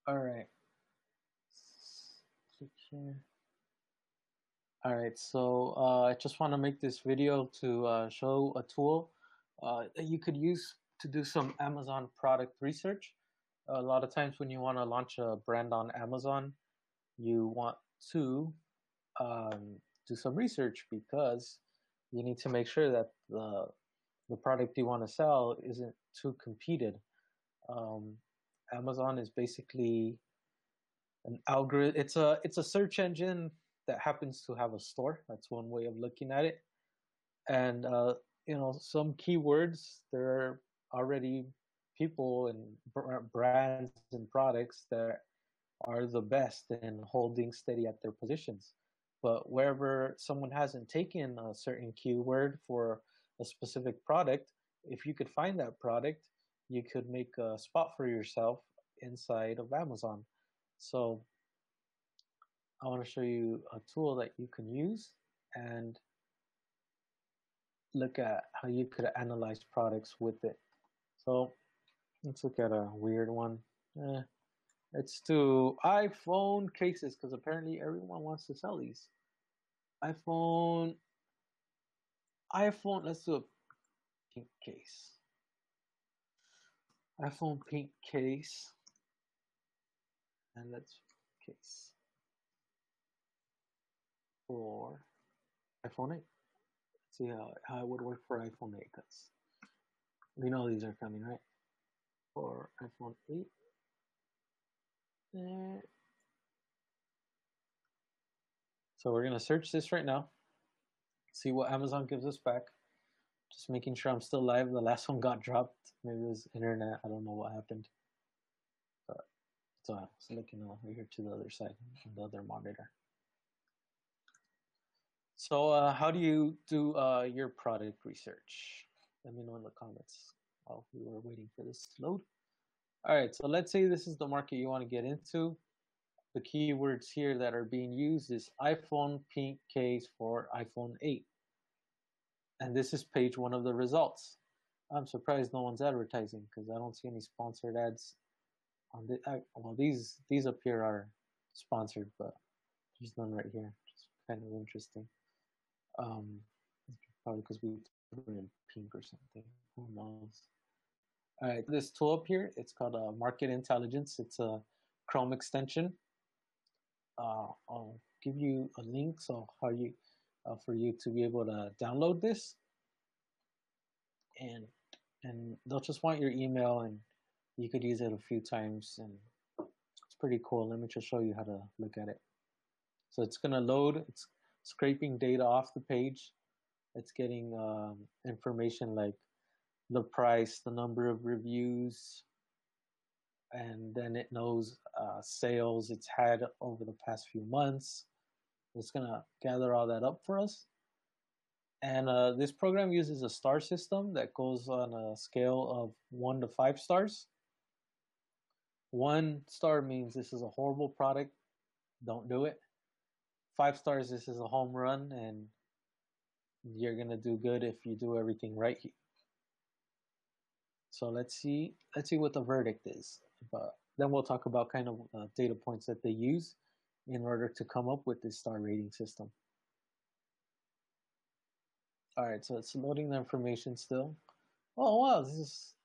All right. Click here. All right. So I just want to make this video to show a tool that you could use to do some Amazon product research. A lot of times when you want to launch a brand on Amazon, you want to do some research because you need to make sure that the product you want to sell isn't too competed. Um, Amazon is basically an algorithm. It's a search engine that happens to have a store. That's one way of looking at it. And some keywords, there are already people and brands and products that are the best in holding steady at their positions. But wherever someone hasn't taken a certain keyword for a specific product, if you could find that product, you could make a spot for yourself inside of Amazon. So I want to show you a tool that you can use and look at how you could analyze products with it. So let's look at a weird one. Let's do iPhone cases because apparently everyone wants to sell these. iPhone, let's do a pink case. iPhone pink case, and let's case for iPhone 8. Let's see how it would work for iPhone 8 because we know these are coming, right? For iPhone 8. So we're gonna search this right now, see what Amazon gives us back. Just making sure I'm still live. The last one got dropped. Maybe it was internet. I don't know what happened. But so I was looking over here to the other side on the other monitor. So how do you do your product research? Let me know in the comments while we were waiting for this to load. All right, so let's say this is the market you want to get into. The keywords here that are being used is iPhone pink case for iPhone 8. And this is page one of the results. I'm surprised no one's advertising because I don't see any sponsored ads on the. Well, these up here are sponsored, but there's none right here. It's kind of interesting. Um, Probably because we put it in pink or something. Who knows? All right, this tool up here, it's called Market Intelligence. It's a Chrome extension. I'll give you a link so how you for you to be able to download this, and they'll just want your email, and you could use it a few times, and it's pretty cool. Let me just show you how to look at it. So it's gonna load. It's scraping data off the page. It's getting information like the price, the number of reviews, and then it knows sales it's had over the past few months. It's gonna gather all that up for us. And this program uses a star system that goes on a scale of 1 to 5 stars. 1 star means this is a horrible product, don't do it. 5 stars, this is a home run, and you're gonna do good if you do everything right. So let's see what the verdict is. But then we'll talk about kind of data points that they use in order to come up with this star rating system. All right, so it's loading the information still. Oh wow, this is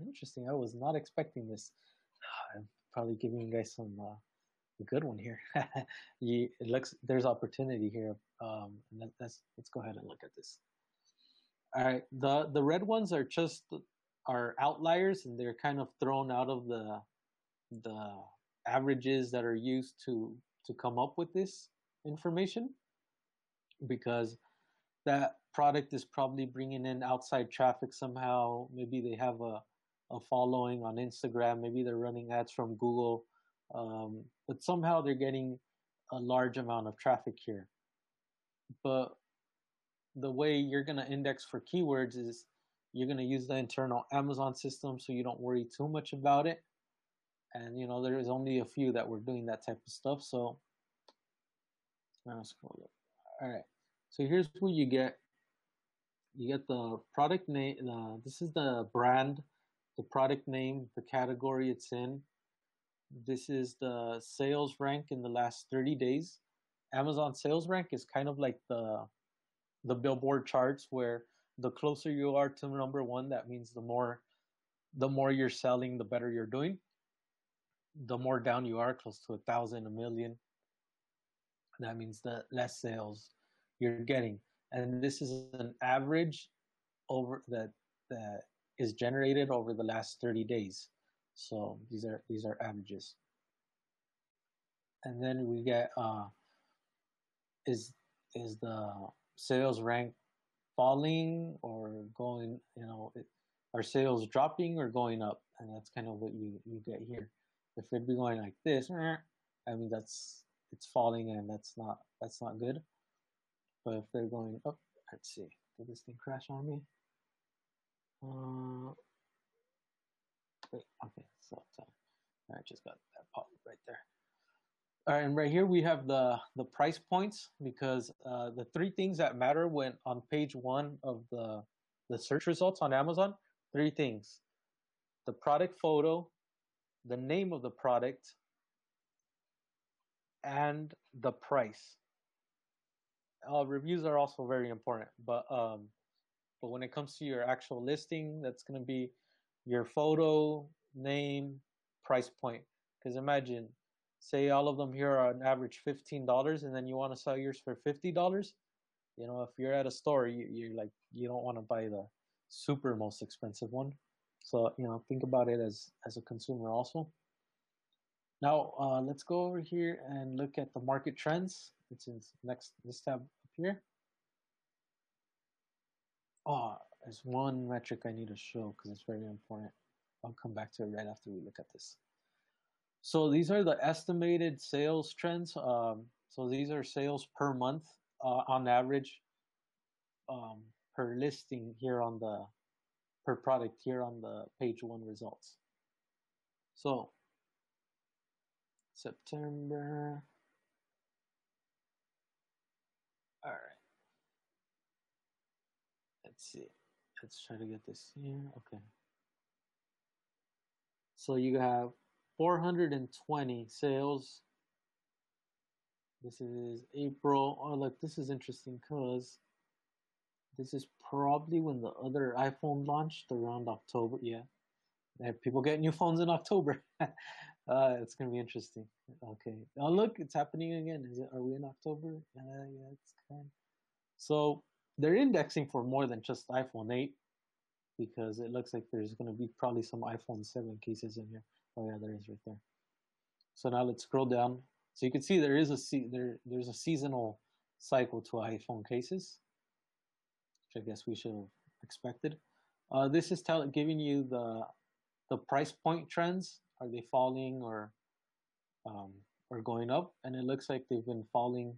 interesting. I was not expecting this. I'm probably giving you guys some a good one here. It looks there's opportunity here. And let's go ahead and look at this. All right, the red ones are just are outliers, and they're kind of thrown out of the averages that are used to come up with this information because that product is probably bringing in outside traffic somehow. Maybe they have a following on Instagram. Maybe they're running ads from Google, but somehow they're getting a large amount of traffic here. But the way you're going to index for keywords is you're going to use the internal Amazon system so you don't worry too much about it. And there is only a few that were doing that type of stuff. So I'll scroll up. All right. So here's what you get. You get the product name. This is the brand, the product name, the category it's in, This is the sales rank in the last 30 days. Amazon sales rank is kind of like the billboard charts, where the closer you are to number one, that means the more you're selling, the better you're doing. The more down you are, close to 1,000, a million, that means the less sales you're getting. And this is an average over that is generated over the last 30 days. So these are averages. And then we get is is the sales rank falling or going, are sales dropping or going up? And that's kind of what you get here. If it'd be going like this, I mean it's falling, and that's not good. But if they're going up, let's see, did this thing crash on me? Wait, okay, so I just got that pop right there. All right, and right here we have the price points, because the three things that matter when on page one of the search results on Amazon, three things: the product photo, the name of the product, and the price. Reviews are also very important, but when it comes to your actual listing, that's going to be your photo, name, price point. Because imagine, say all of them here are on average $15, and then you want to sell yours for $50. If you're at a store, you're like, you don't want to buy the super most expensive one. So think about it as a consumer also. Now let's go over here and look at the market trends. It's in this tab up here. Oh, there's one metric I need to show because it's very important. I'll come back to it right after we look at this. So these are the estimated sales trends. So these are sales per month on average, per listing here on the per product here on the page one results. So September. All right. Let's see. Let's try to get this here. Okay. So you have 420 sales. This is April. Oh, look, this is interesting because this is probably when the other iPhone launched around October. Yeah. People get new phones in October. It's gonna be interesting. Okay. Oh, look, it's happening again. Are we in October? Yeah, it's kind. So they're indexing for more than just iPhone 8, because it looks like there's gonna be probably some iPhone 7 cases in here. Oh yeah, there is right there. So now let's scroll down. So you can see there is there's a seasonal cycle to iPhone cases, which I guess we should have expected. This is giving you the price point trends. Are they falling or going up? And it looks like they've been falling,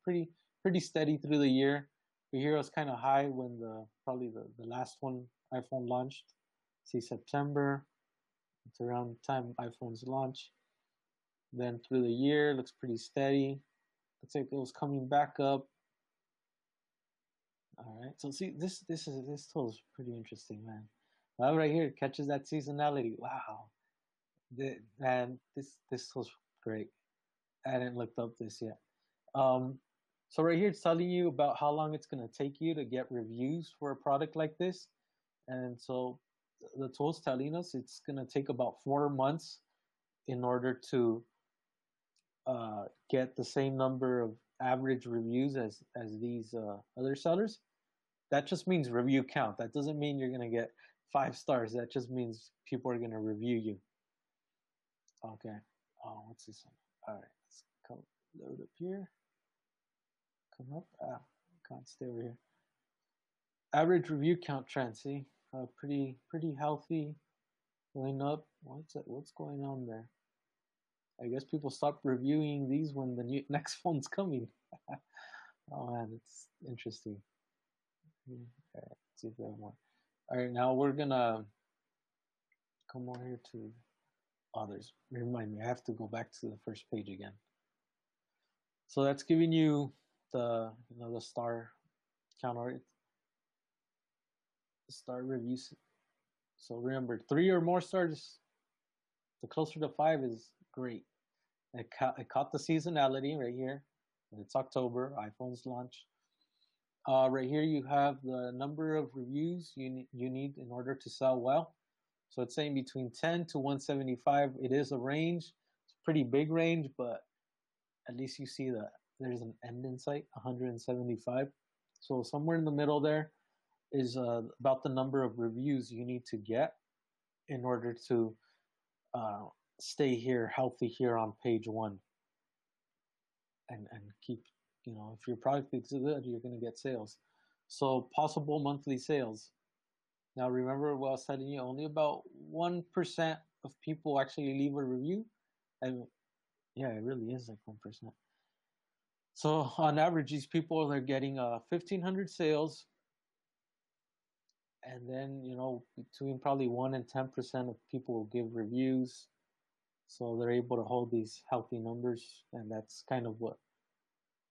pretty steady through the year. The year was kind of high when probably the last one iPhone launched. See, September. It's around the time iPhones launch. Then through the year, looks pretty steady. Looks like it was coming back up. All right. So see, this tool is pretty interesting, man. Right here, it catches that seasonality. Wow. Man, this tool's great. I hadn't looked up this yet. Um, so right here, it's telling you about how long it's going to take you to get reviews for a product like this. And so the tool's telling us it's going to take about 4 months in order to get the same number of average reviews as these other sellers. That just means review count. That doesn't mean you're going to get 5 stars. That just means people are going to review you. Okay. Oh, what's this one? All right, let's come load up here. Come up. Can't stay over here. Average review count trend. See, pretty healthy, going up. What's going on there? I guess people stop reviewing these when the next phone's coming. Oh man, it's interesting. All right, let's see if we have more. All right, now we're gonna come over here to others. Remind me, I have to go back to the first page again. So that's giving you the star count rate, the star reviews. So remember, 3 or more stars The closer to 5 is great. It caught the seasonality right here. It's October, iPhone's launch. Right here you have the number of reviews you need in order to sell well. So it's saying between 10 to 175. It is a range. It's a pretty big range, but at least you see that there's an end in sight, 175. So somewhere in the middle there is about the number of reviews you need to get in order to stay here healthy here on page 1 and keep, if your product is good, you're going to get sales. So possible monthly sales. Now remember what I was telling you, only about 1% of people actually leave a review. And yeah, it really is like 1%. So on average, these people are getting 1,500 sales, and then between probably 1 and 10% of people will give reviews. So they're able to hold these healthy numbers, and that's kind of what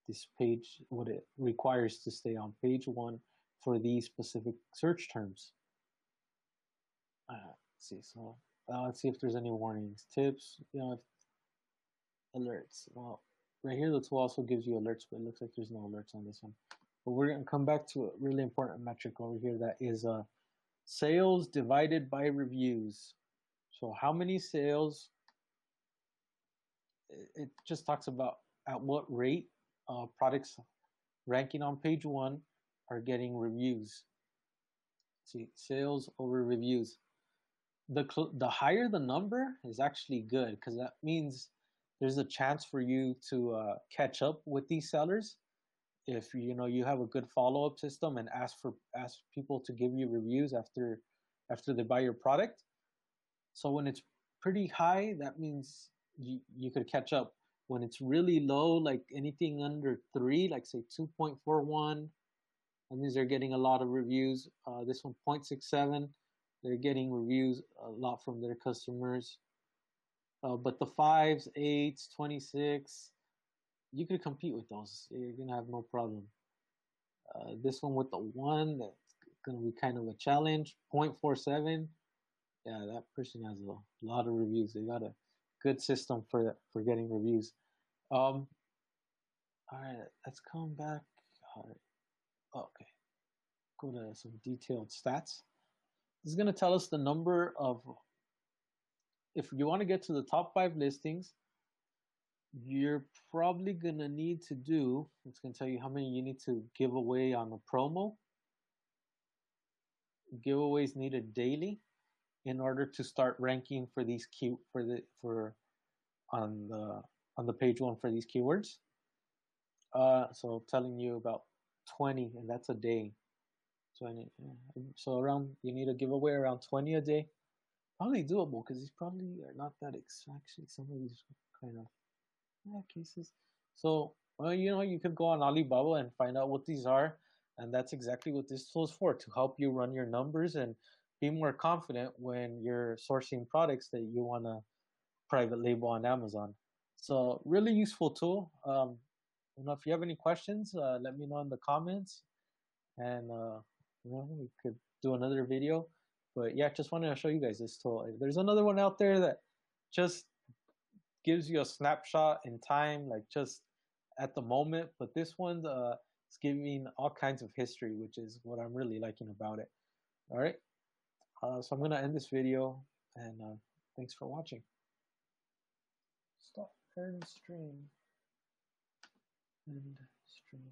this page, what it requires to stay on page 1 for these specific search terms. Let's see. So let's see if there's any warnings, tips, if alerts. Well, right here the tool also gives you alerts, but it looks like there's no alerts on this one. But we're going to come back to a really important metric over here, that is sales divided by reviews. So how many sales, it just talks about at what rate products ranking on page 1 are getting reviews. See, sales over reviews. The higher the number is actually good, because that means there's a chance for you to catch up with these sellers if you have a good follow-up system and ask people to give you reviews after they buy your product. So when it's pretty high, that means you could catch up. When it's really low, like anything under 3, like say 2.41, that means they're getting a lot of reviews. This one 0.67, they're getting reviews a lot from their customers. But the 5s, 8s, 26, you could compete with those. You're gonna have no problem. This one with the 1, that's gonna be kind of a challenge. 0.47, yeah, that person has a lot of reviews. They got a good system for getting reviews. All right, let's come back. All right, okay, go to some detailed stats. This is gonna tell us the number of, if you want to get to the top 5 listings, you're probably going to need to do, it's going to tell you how many you need to give away on a promo. Giveaways needed daily in order to start ranking for these on the page 1 for these keywords. So telling you about 20, and that's a day. 20. So you need to give away around 20 a day. Probably doable, because these probably are not that actually, some of these kind of cases. So, well, you could go on Alibaba and find out what these are, and that's exactly what this tool is for, to help you run your numbers and be more confident when you're sourcing products that you want to private label on Amazon. So, really useful tool. If you have any questions, let me know in the comments, and we could do another video. But yeah, just wanted to show you guys this tool. There's another one out there that just gives you a snapshot in time, like just at the moment. But this one is giving all kinds of history, which is what I'm really liking about it. All right. So I'm going to end this video, and thanks for watching. Stop end stream. End stream.